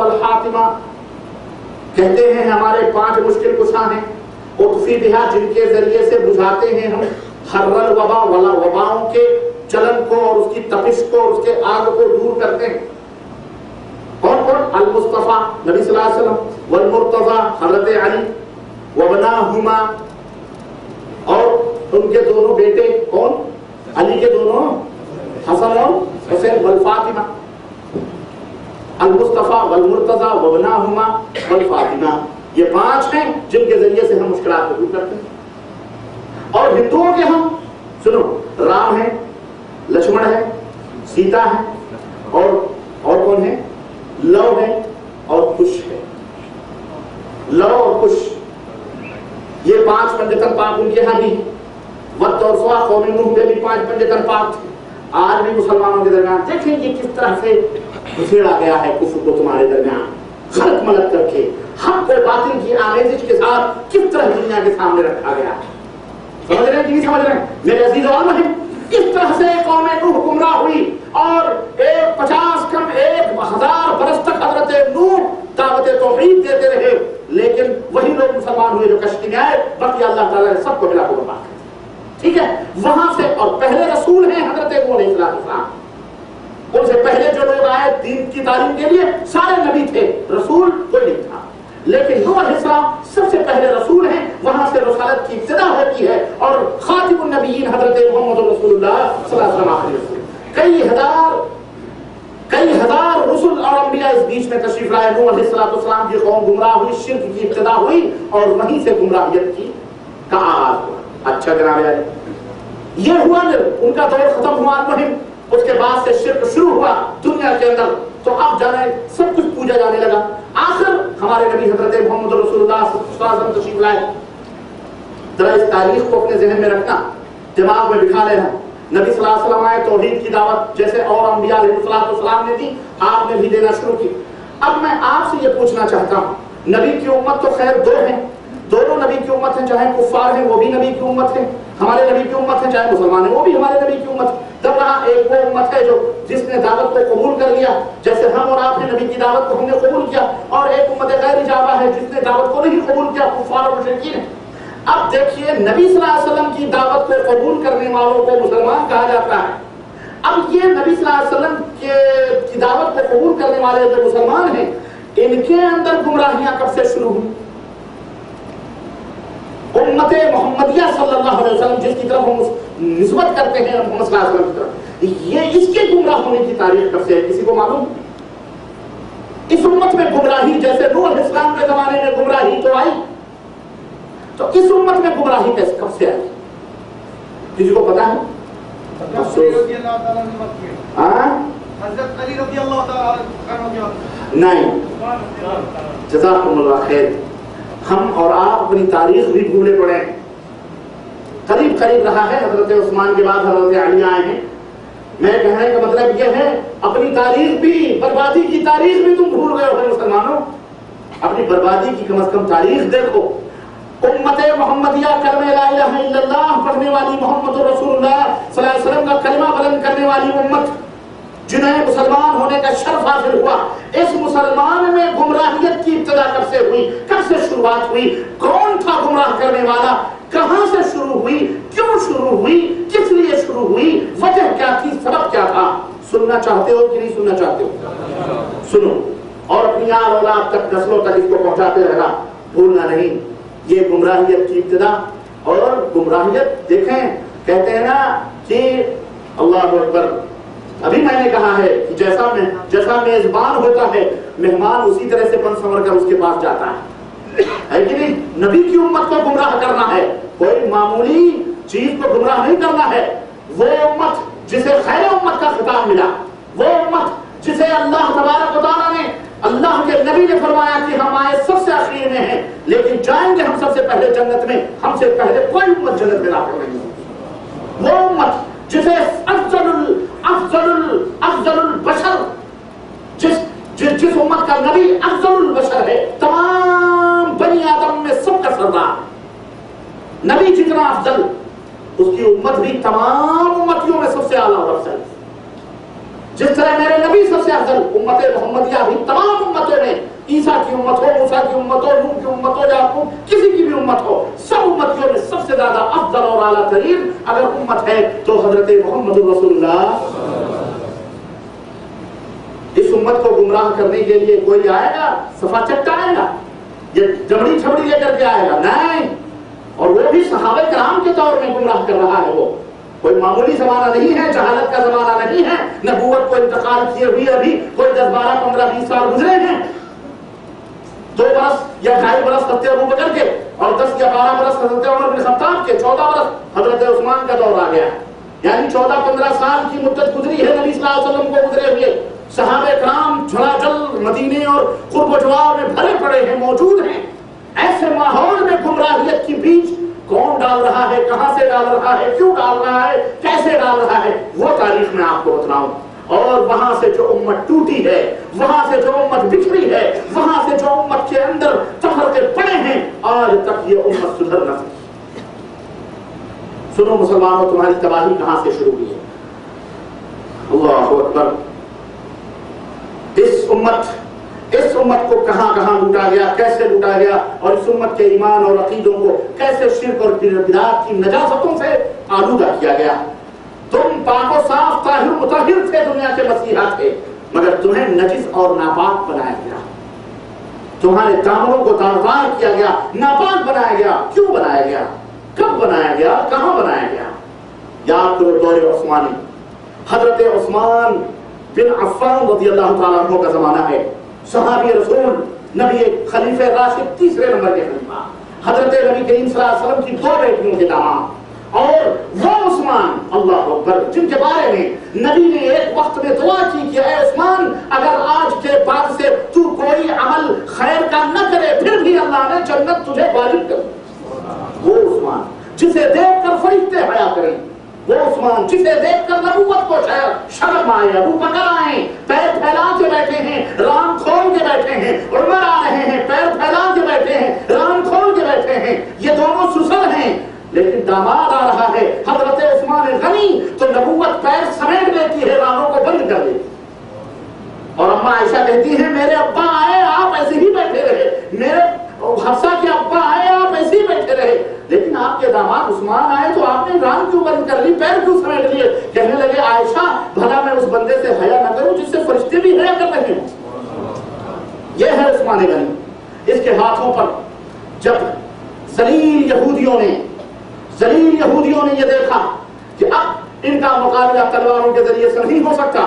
والحاتمہ، کہتے ہیں ہمارے 5 مشکل کشاں ہیں، اطفی بہا، جن کے ذریعے سے بجھاتے ہیں ہم حر الوبا، وباؤں کے چلن کو اور اس کی تپش کو اور اس کے آگ کو دور کرتے ہیں۔ کون کون؟ المصطفیٰ نبی صلی اللہ علیہ وسلم، والمرتضیٰ حضرت علی، وابناہما، اور ان کے دونوں بیٹے کون؟ علی کے دونوں حسن اور حسین، والفاطمہ، المصطفیٰ والمرتضیٰ وابناہما والفاطمہ، یہ 5 ہیں جن کے ذریعے سے ہم مشکلات کو دور کرتے ہیں۔ اور ہندوؤں کے ہم سنو، رام ہے، لکشمن ہے، سیتا ہے، اور کون ہے؟ لو ہے اور کش ہے۔ لو اور کش، یہ 5 پنجتن پاک ان کے ہاں بھی ہیں۔ وقت اور سوا قوم نوح کے بھی 5 پنجتن پاک تھے۔ آج بھی مسلمانوں کے درمیان دیکھیں یہ کس طرح سے گھسیڑا گیا ہے کفر کو تمہارے درمیان، غلط ملت کر کے حق کو باطل کی آمیزش کے ساتھ کس طرح دنیا کے سامنے رکھا گیا ہے۔ سمجھ رہے ہیں کہ نہیں سمجھ رہے ہیں میرے عزیز و عالم؟ اس طرح سے قوم نوح گمراہ ہوئی اور 1000 برس تک حضرت نوح دعوت توحید دیتے رہے، لیکن وہی لوگ مسلمان ہوئے جو کشتی میں آئے، باقی اللہ تعالیٰ نے سب کو ملا کو برباد کر دیا۔ ٹھیک ہے، وہاں سے اور پہلے رسول ہیں حضرت نوح علیہ السلام، ان سے پہلے جو لوگ آئے دین کی تعلیم کے لیے سارے نبی تھے، رسول کوئی نہیں تھا، لیکن نوح علیہ السلام سب سے پہلے رسول ہیں، وہاں سے رسالت کی ابتدا ہوتی ہے، اور خاتم النبیین حضرت محمد رسول اللہ صلی اللہ علیہ وسلم آخری رسول۔ کئی ہزار رسل اور انبیاء اس بیچ میں تشریف لائے۔ نوح علیہ السلام کی قوم گمراہ ہوئی، شرک کی ابتدا ہوئی، اور وہیں سے گمراہیت کا آغاز ہوا۔ اچھا جناب علی، یہ ہوا ان کا دور ختم ہوا مہم، اس کے بعد سے شرک شروع ہوا دنیا کے اندر، تو اب جانے سب کچھ پوجا جانے لگا۔ آخر ہمارے نبی حضرت محمد رسول اللہ صلی اللہ علیہ وسلم تشریف لائے۔ ذرا اس تاریخ کو اپنے ذہن میں رکھنا، دماغ میں بٹھا لینا۔ نبی صلی اللہ علیہ وسلم آئے، توحید کی دعوت جیسے اور انبیاء علیہ السلام نے دی، آپ نے بھی دینا شروع کی۔ اب میں آپ سے یہ پوچھنا چاہتا ہوں، نبی کی امت تو خیر 2 ہیں، دونوں نبی کی امت ہیں، چاہے کفار ہیں وہ بھی نبی کی امت ہیں، ہمارے نبی کی امت ہے، چاہے مسلمان ہیں وہ بھی ہمارے نبی کی امت ہے۔ تب رہا ایک وہ امت ہے جو جس نے دعوت کو قبول کر لیا، جیسے ہم اور آپ نے نبی کی دعوت کو ہم نے قبول کیا، اور ایک امت غیر اجابہ ہے جس نے دعوت کو نہیں قبول کیا، کفار اور مشرکین ہیں۔ اب دیکھیے نبی صلی اللہ علیہ وسلم کی دعوت کو قبول کرنے والوں کو مسلمان کہا جاتا ہے۔ اب یہ نبی صلی اللہ علیہ وسلم کی دعوت کو قبول کرنے والے جو مسلمان ہیں، ان کے اندر گمراہیاں کب سے شروع ہوئی؟ امت محمدیہ صلی اللہ علیہ وسلم جس کی طرف ہم نسبت کرتے ہیں محمد صلی اللہ علیہ وسلم کی طرف، یہ اس کے گمراہ ہونے کی تاریخ کب سے ہے؟ کسی کو معلوم؟ اس امت میں گمراہی جیسے نوح علیہ السلام کے زمانے میں گمراہی تو آئی، تو اس امت میں گمراہی کیسے کب سے آئی؟ کسی کو پتا ہے؟ نہیں، جزاکم اللہ خیر۔ ہم اور آپ اپنی تاریخ بھی بھولے پڑے ہیں۔ قریب رہا ہے حضرت عثمان کے بعد حضرت علی آئے ہیں۔ میں کہنے کا مطلب یہ ہے اپنی تاریخ بھی، بربادی کی تاریخ بھی تم بھول گئے ہو مسلمانوں۔ اپنی بربادی کی کم از کم تاریخ دیکھو۔ امت محمدیہ کلمہ لا الہ الا اللہ پڑھنے والی، محمد رسول اللہ صلی اللہ علیہ وسلم کا کلمہ بلند کرنے والی امت، جنہیں مسلمان ہونے کا شرف حاصل ہوا، اس مسلمان میں گمراہیت کی ابتدا کب سے ہوئی؟ کب سے شروعات ہوئی؟ کون تھا گمراہ کرنے والا؟ کہاں سے شروع ہوئی؟ کیوں شروع ہوئی؟ کس لیے شروع ہوئی؟ وجہ کیا تھی؟ سبب کیا تھا؟ سننا چاہتے ہو کہ نہیں سننا چاہتے ہو؟ سنو، اور اپنی آل اولاد تک، نسلوں تک اس کو پہنچاتے رہنا، بھولنا نہیں۔ یہ گمراہیت کی ابتدا، اور گمراہیت دیکھیں، کہتے ہیں نا کہ اللہ اکبر، ابھی میں نے کہا ہے کہ جیسا میزبان ہوتا ہے، مہمان اسی طرح سے بن سنور کر اس کے پاس جاتا ہے کہ نہیں؟ نبی کی امت کو گمراہ کرنا ہے، کوئی معمولی چیز کو گمراہ نہیں کرنا ہے۔ وہ امت جسے خیر امت کا خطاب ملا، وہ امت جسے اللہ تبارک و تعالیٰ نے، اللہ کے نبی نے فرمایا کہ ہم آئے سب سے آخری میں ہیں، لیکن جائیں گے ہم سب سے پہلے جنت میں، ہم سے پہلے کوئی امت جنت میں داخل نہیں ہوگی۔ وہ امت جسے افضل البشر، جس امت کا نبی افضل البشر ہے، تمام بنی آدم میں سب کا سردار، نبی جتنا افضل، اس کی امت بھی تمام امتیوں میں سب سے اعلیٰ اور افضل۔ جس طرح میرے نبی سب سے افضل، امت محمدیہ بھی تمام امتوں میں عیسیٰ کی امت ہو، موسیٰ کی امت ہو، نوح کی امت ہو، یعقوب کسی کی بھی امت ہو، سب امتیوں میں سب سے زیادہ افضل اور اعلیٰ ترین اگر امت ہے تو حضرت محمد رسول اللہ۔ اس امت کو گمراہ کرنے کے لیے کوئی آئے گا صفا چٹا آئے گا، یہ جبڑی چھبڑی لے کر کے آئے گا؟ نہیں، اور وہ بھی صحابہ کرام کے طور میں گمراہ کر رہا ہے۔ وہ کوئی معمولی زمانہ نہیں ہے، جہالت کا زمانہ نہیں ہے، نبوت کو انتقال کیے ہوئے ابھی کوئی 10 12 15 20 سال گزرے ہیں، 2 برس یا 2.5 برس حضرت ابوبکر کے اور 10 یا 12 برس حضرت عمر بن خطاب کے، 14 برس حضرت عثمان کا دور آ گیا، یعنی 14-15 سال کی مدت گزری ہے نبی صلی اللہ علیہ وسلم کو گزرے ہوئے۔ صحابہ کرام جھلاجل مدینے اور قرب و جوار میں بھرے پڑے ہیں، موجود ہیں۔ ایسے ماحول میں گمراہیت کی بیج کون ڈال رہا ہے، کہاں سے ڈال رہا ہے، کیوں ڈال رہا ہے، کیسے ڈال رہا ہے، وہ تاریخ میں آپ کو بتلاؤں۔ اور وہاں سے جو امت ٹوٹی ہے، وہاں سے جو امت بکھری ہے، وہاں سے جو امت کے اندر تفرقے پڑے ہیں، آج تک یہ امت سدھر نہ سکی۔ سنو مسلمانوں، تمہاری تباہی کہاں سے شروع ہوئی ہے؟ اللہ اکبر۔ اس امت کو کہاں کہاں لوٹا گیا، کیسے لوٹا گیا، اور اس امت کے ایمان اور عقیدوں کو کیسے شرک اور بدعات کی نجاستوں سے آلودہ کیا گیا۔ تم پاک و صاف طاہر مطہر تھے، دنیا کے مسیحا تھے، مگر تمہیں نجس اور ناپاک بنایا گیا، تمہارے دامنوں کو تاردار کیا گیا، ناپاک بنایا گیا۔ کیوں بنایا گیا؟ کب بنایا گیا؟ کہاں بنایا گیا؟ یاد کرو دور عثمانی، حضرت عثمان بن عفان رضی اللہ تعالیٰ عنہ کا زمانہ ہے، صحابی رسول، نبی خلیفہ راشد، 3 نمبر کے خلیفہ، حضرت نبی کریم صلی اللہ علیہ وسلم کی 2 بیٹیوں کے داماد، اور وہ عثمان، اللہ اکبر، جن کے بارے میں نبی نے ایک وقت میں دعا کی کہ اے عثمان، اگر آج کے بعد سے تو کوئی عمل خیر کا نہ کرے پھر بھی اللہ نے جنت تجھے واجب کر دی۔ وہ عثمان جسے دیکھ کر فرشتے حیا کریں، وہ عثمان جسے دیکھ کر نبوت کو شرم آئے، ابو بکر آئے پیر پھیلا کے بیٹھے ہیں، ران کھول کے بیٹھے ہیں، عمر آ رہے ہیں پیر پھیلا کے بیٹھے ہیں، ران کھول کے بیٹھے ہیں، یہ دونوں سسر ہیں، لیکن داماد آ رہا ہے حضرت عثمان غنی تو نبوت پیر سمیٹ لیتی ہے، رانوں کو بند کر دیتی، اور اماں عائشہ کہتی ہیں میرے ابا آئے آپ ایسے ہی بیٹھے رہے، میرے حفصہ کے ابا آئے آپ ایسے ہی بیٹھے رہے، لیکن آپ کے داماد عثمان آئے تو آپ نے ران کیوں بند کر لی، پیر کیوں سمیٹ لیے؟ کہنے لگے عائشہ بھلا میں اس بندے سے حیا نہ کروں جس سے فرشتے بھی حیا کر رہے ہیں۔ یہ ہے عثمان غنی۔ اس کے ہاتھوں پر جب ذلیل یہودیوں نے یہ دیکھا کہ اب ان کا مقابلہ تلواروں کے ذریعے سے نہیں ہو سکتا،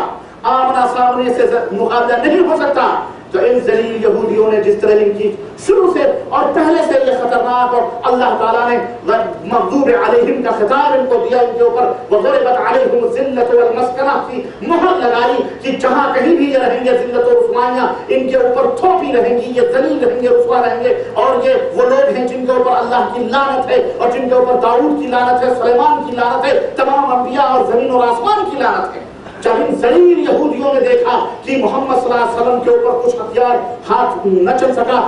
آمنا سامنے سے مقابلہ نہیں ہو سکتا، تو ان ذلیل یہودیوں نے جس طرح ان کی شروع سے اور پہلے سے یہ خطرناک، اور اللہ تعالیٰ نے مغضوب علیہم کا خطاب ان کو دیا، ان کے اوپر وضربت علیہم الذلۃ والمسکنہ کی مہر لگائی کہ جہاں کہیں بھی یہ رہیں گے ذلت و رسوائیاں ان کے اوپر تھوپی رہیں گی، یہ ذلیل رہیں گے، رسوا رہیں گے، اور یہ وہ لوگ ہیں جن کے اوپر اللہ کی لعنت ہے، اور جن کے اوپر داؤد کی لعنت ہے، سلیمان کی لعنت ہے، تمام انبیاء اور زمین اور آسمان کی لعنت ہے۔ جب ان ذلیل یہودیوں نے دیکھا کہ محمد صلی اللہ علیہ وسلم کے اوپر کچھ ہتھیار ہاتھ نہ چل سکا،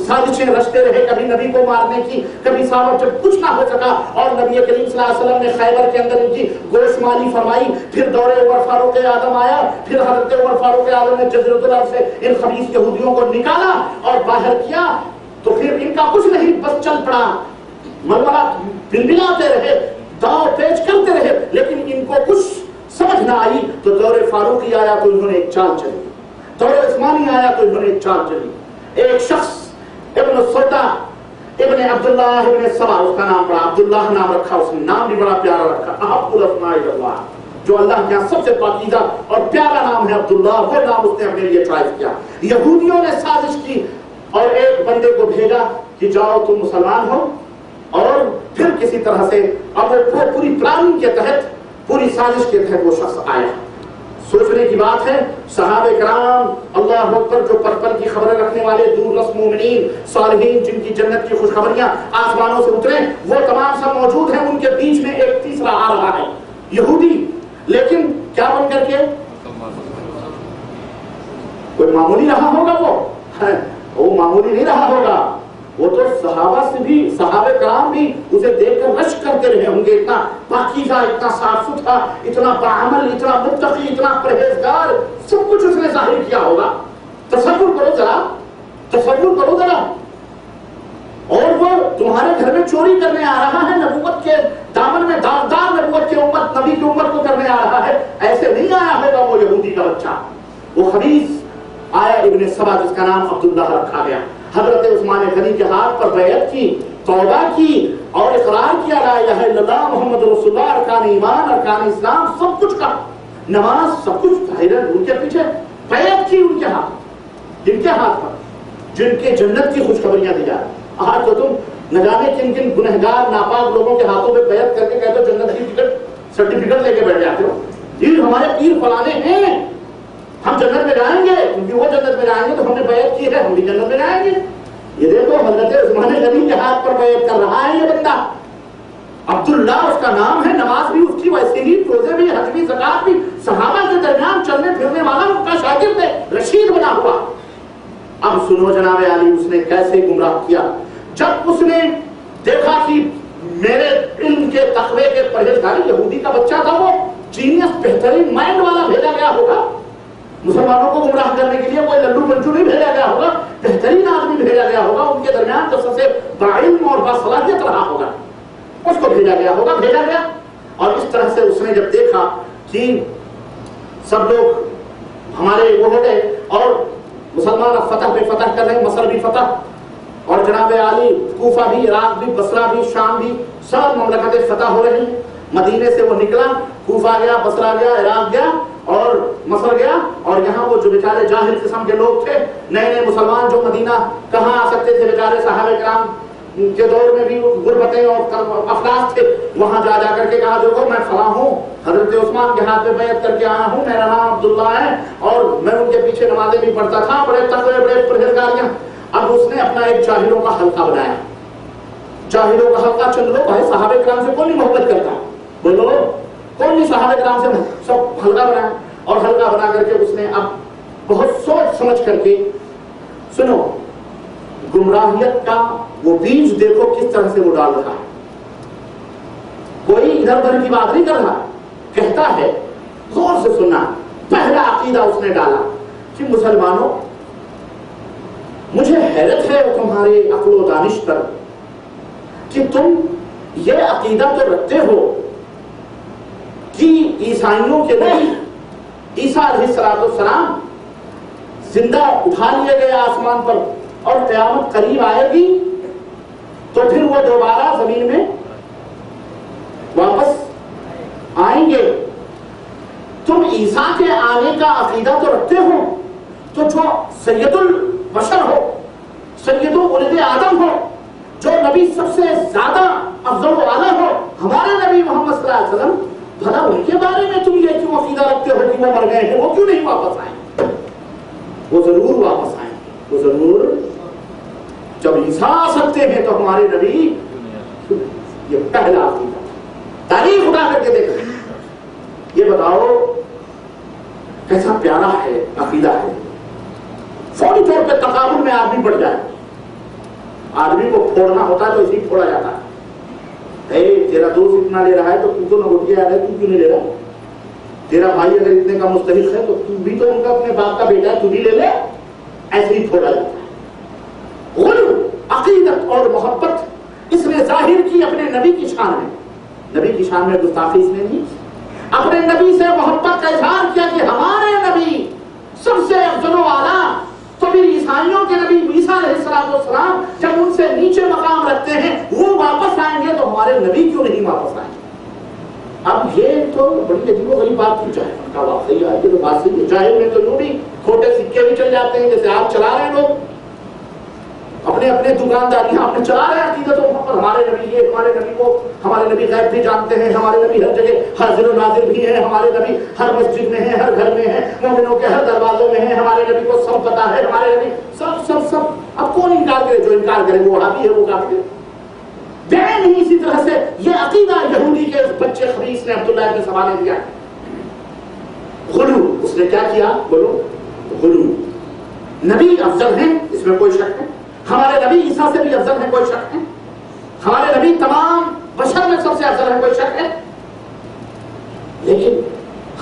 سازشیں رچتے رہے کبھی نبی کو مارنے کی، کبھی صاحب جب کچھ نہ ہو سکا، اور نبی کریم صلی اللہ علیہ وسلم نے خیبر کے اندر ان کی گوشت مالی فرمائی، پھر دور عمر فاروق اعظم آیا، پھر حضرت عمر فاروق اعظم نے جزیرۃ العرب سے ان خبیث یہودیوں کو نکالا اور باہر کیا، تو پھر ان کا کچھ نہیں، بس چل پڑا، ململہ بلبلاتے رہے، داؤ پیچ کرتے رہے، لیکن ان کو کچھ سمجھ نہ آئی، تو دور فاروقی آیا تو انہوں نے ایک چال چلی، دور عثمانی آیا تو انہوں نے ایک چال چلی۔ ایک شخص ابن سودا ابن عبداللہ ابن سبا، اس کا نام پڑا، عبداللہ نام رکھا، اس نے نام بھی بڑا پیارا رکھا، احب الاسماء اللہ، جو اللہ کے یہاں سب سے پاکیزہ اور پیارا نام ہے عبداللہ، وہ نام اس نے اپنے لیے چوائس کیا۔ یہودیوں نے سازش کی اور ایک بندے کو بھیجا کہ جاؤ تم مسلمان ہو، اور پھر کسی طرح سے اب وہ پوری پلاننگ کے تحت، پوری سازش کے تحت وہ شخص آیا۔ سوچنے کی بات ہے، صحابہ کرام اللہ اکبر جو پل پل کی خبریں رکھنے والے، دور رس مومنین صالحین جن کی جنت کی خوشخبریاں آسمانوں سے اترے، وہ تمام سب موجود ہیں، ان کے بیچ میں ایک تیسرا آ رہا ہے، یہودی، لیکن کیا بن کر کے؟ کوئی معمولی رہا ہوگا، وہ معمولی نہیں رہا ہوگا، وہ تو صحابہ سے بھی، صحابہ کرام بھی اسے دیکھ کر رشک کرتے رہے ہوں گے، اتنا پاکیزہ، اتنا صاف ستھرا، اتنا باعمل، اتنا متقی، اتنا پرہیزگار، سب کچھ اس نے ظاہر کیا ہوگا۔ تصور کرو ذرا، کرنے آ رہا ہے, نبوت کے دامن میں داغدار نبوت کی امت, نبی کی امت کو کرنے آ رہا ہے. ایسے نہیں آیا ہوگا وہ یہودی کا بچہ, وہ خبیث آیا ابن سبا جس کا نام عبداللہ رکھا گیا. حضرت عثمان غنی کے ہاتھ پر بیعت کی, توبہ کی اور اقرار کیا لا الہ الا اللہ محمد رسول اللہ, ارکان ایمان ارکان اسلام سب کچھ کا, نماز سب کچھ ظاہر ان کے پیچھے بیعت کی ان کے ہاتھ, جن کے ہاتھ پر جن کے جنت کی خوشخبریاں دی جا رہی. آج تو تم نہ جانے کن کن گنہگار ناپاک لوگوں کے ہاتھوں میں بیعت کر کے کہتے ہو جنت کی ٹکٹ سرٹیفکیٹ لے کے بیٹھ جاتے ہو, یہ ہمارے پیر فلانے ہیں, ہم جنت میں جائیں گے کیونکہ وہ جنت میں جائیں گے تو ہم نے بیعت کی ہے, ہم بھی جنت میں جائیں گے. یہ دیکھو حضرت عثمان غنی کے ہاتھ پر بیعت کر رہا ہے یہ بندہ, عبداللہ اس کا نام ہے, نماز بھی اس کی ویسے ہی, روزے بھی, حج بھی, زکات بھی, صحابہ کے درمیان چلنے پھرنے والا ان کا شاگرد ہے, رشید بنا ہوا. اب سنو جناب عالی اس نے کیسے گمراہ کیا. جب اس نے دیکھا کہ میرے علم کے تقوی کے پرہیزگاری یہودی کا بچہ تھا, وہ جینیس بہترین مائنڈ والا بھیجا گیا ہوگا, مسلمانوں کو گمراہ کرنے کے لیے کوئی لڈو منچو نہیں بھیجا گیا ہوگا, بہترین آدمی بھیجا گیا ہوگا, ان کے درمیان جو سب سے باعلم اور باصلاحیت رہا ہوگا اس کو بھیجا گیا ہوگا, بھیجا گیا. اور اس طرح سے اس نے جب دیکھا کہ سب لوگ ہمارے وہ ہو گئے اور مسلمان اب فتح پہ فتح کر رہے ہیں, مصر بھی فتح اور جناب عالی کوفہ بھی, عراق بھی, بصرہ بھی, شام بھی, سب مملکتیں فتح ہو رہی ہیں. مدینے سے وہ نکلا, کوفہ گیا, بصرہ گیا, عراق گیا اور مصر گیا, اور یہاں وہ جو بیچارے جاہل قسم کے لوگ تھے, نئے نئے مسلمان جو مدینہ کہاں آ سکتے تھے, بیچارے صحابہ کرام کے دور میں بھی غربتیں اور افلاس تھے, وہاں جا جا کر کے کہا دیکھو میں فلاں ہوں, حضرت عثمان کے ہاتھ میں بیعت کر کے آیا ہوں, میرا نام عبداللہ ہے اور میں ان کے پیچھے نمازیں بھی پڑھتا تھا, بڑے تقوی بڑے پرہیزگار. اب اس نے اپنا ایک جاہلوں کا حلقہ بنایا, جاہلوں کا حلقہ, چند لوگ ہے, صحابہ کرام سے کون نہیں محبت کرتا, بولو کون نہیں صحابہ کرام سے, سب حلقہ بنایا. اور حلقہ بنا کر کے اس نے اب بہت سوچ سمجھ کر کے, سنو گمراہیت کا وہ بیج دیکھو کس طرح سے وہ ڈال رہا ہے, کوئی ادھر ادھر کی بات نہیں کر رہا, کہتا ہے غور سے سننا. پہلا عقیدہ اس نے ڈالا کہ مسلمانوں مجھے حیرت ہے تمہارے عقل و دانش پر کہ تم یہ عقیدہ تو رکھتے ہو کہ عیسائیوں کے نبی عیسیٰ علیہ السلام زندہ اٹھا لیے گئے آسمان پر اور قیامت قریب آئے گی تو پھر وہ دوبارہ زمین میں واپس آئیں گے. تم عیسیٰ کے آنے کا عقیدہ تو رکھتے ہو, تو جو سید البشر ہو, سید ولد آدم ہو, جو نبی سب سے زیادہ افضل و اعلیٰ ہو, ہمارے نبی محمد صلی اللہ علیہ وسلم, بھلا ان کے بارے میں تم یہ کیوں عقیدہ رکھتے ہو کہ وہ مر گئے ہیں, وہ کیوں نہیں واپس آئیں؟ وہ ضرور واپس آئیں, وہ ضرور. جب عیسیٰ آ سکتے ہیں تو ہمارے نبی, یہ پہلا عقیدہ. تاریخ اٹھا کر کے دیکھیں, یہ بتاؤ کیسا پیارا ہے عقیدہ ہے. فوری طور پہ تقابل میں آدمی بڑھ جائے, آدمی کو پھوڑنا ہوتا ہے تو اسی پھوڑا جاتا ہے. تیرا دوست اتنا لے رہا ہے تو تو نہ اٹھ گیا ہے, تو کیوں نہیں لے رہا؟ تیرا بھائی اگر اتنے کا مستحق ہے تو تو بھی تو ان کا اپنے باپ کا بیٹا ہے, تو بھی لے لے. ایسے ہی پھوڑا جاتا ہے. غلو, عقیدت اور محبت اس نے ظاہر کی اپنے نبی کی شان میں. نبی کی شان میں گستاخی اس نے نہیں, اپنے نبی سے محبت کا اظہار کیا کہ ہمارے نبی سب سے افضل و اعلیٰ. تو پھر عیسائیوں کے نبی عیسیٰ علیہ السلام جب ان سے نیچے مقام رکھتے ہیں, وہ واپس آئیں گے تو ہمارے نبی کیوں نہیں واپس آئیں گے؟ اب یہ تو بڑی عجیب و غریب بات کی جائے, ان کا واقعی ہے, یہ تو بات صحیح ہے. جاہل میں تو یوں بھی کھوٹے سکے بھی چل جاتے ہیں, جیسے آپ چلا رہے ہیں لوگ اپنے اپنے دکانداریاں اپنے چلا رہے ہیں عقیدتوں پر. ہمارے نبی یہ, ہمارے نبی کو, ہمارے نبی غیب بھی جانتے ہیں, ہمارے نبی ہر جگہ حاضر و ناظر بھی ہیں, ہمارے نبی ہر مسجد میں ہیں, ہر گھر میں ہیں, مومنوں کے ہر دروازوں میں ہیں, ہمارے نبی کو سب پتا ہے, ہمارے نبی سب سب سب. اب کون انکار کرے؟ جو انکار کرے وہ وہابی ہے, وہ کافر ہے. بین ہی اسی طرح سے یہ عقیدہ یہودی کے بچے خبیث نے عبداللہ ابن سبا نے دیا. غلو, اس نے کیا کیا؟ بولو, غلو. نبی افضل ہیں, اس میں کوئی شک ہے. ہمارے نبی عیسیٰ سے بھی افضل ہے, کوئی شک ہے. ہمارے نبی تمام بشر میں سب سے افضل ہے, کوئی شک ہے. لیکن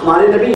ہمارے نبی